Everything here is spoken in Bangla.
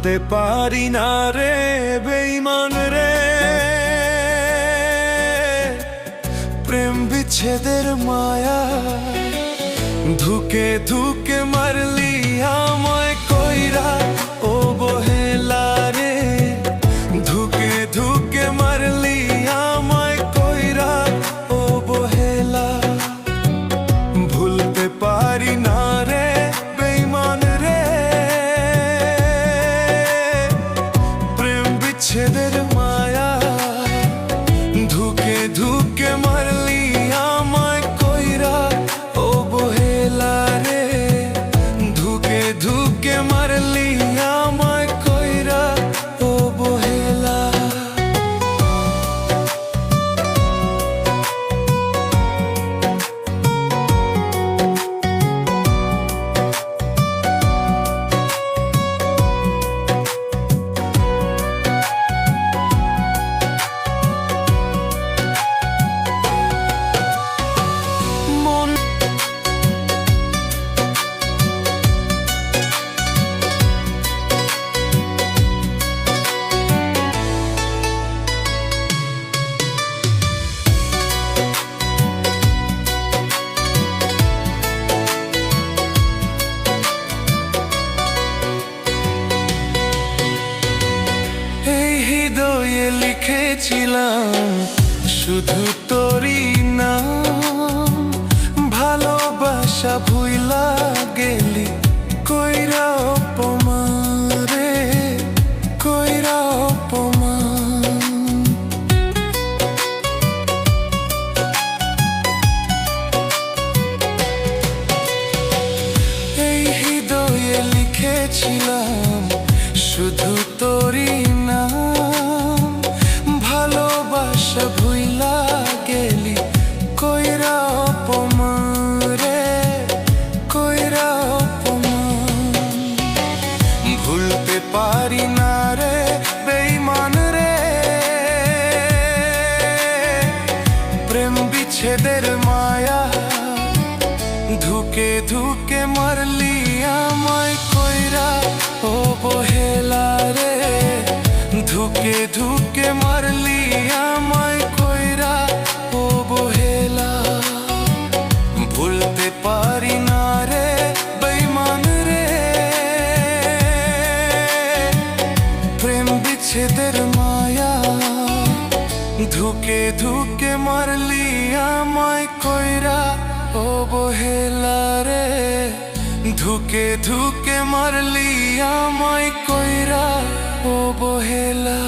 ভুলতে পারি না রে বেঈমান রে, প্রেম বিচ্ছেদের মায়া ধুকে ধুকে মারলি আমায় কইরা ও বহেলা রে, ধুকে ধুকে মারলি আমায় কইরা ও বহেলা। ভুলতে পারি না রে বেঈমান রে, প্রেম বিচ্ছেদের মায়া ধুকে ধুকে মারলি আমায় কইরা ও বহেলা রে, ধুকে ধুকে মারলি আমায় কইরা ও বহেলা। লিখেছিলাম শুধু তোরই নাম, ভালোবাসা ভুইলা গেলি কইরা অপমান রে, কইরা অপমান। এই হৃদয়ে লিখেছিলাম শুধু তোরই নাম, ভালোবাসা ভুইলা গেলি কইরা অপমান রে, কইরা অপমান। ভুলতে পারি না রে বেঈমান রে, প্রেম বিচ্ছেদের মায়া ধুকে ধুকে মারলি আমায় কইরা ও বহেলা রে, ধুকে ধুকে মারলি আমায় কইরা ও বহেলা। ভুলতে পারি না রে বেঈমান রে, প্রেম বিচ্ছেদের মায়া ধুকে ধুকে মারলি আমায় কইরা ও বহেলা রে, ধুকে ধুকে মারলি আমায় কইরা ও বহেলা।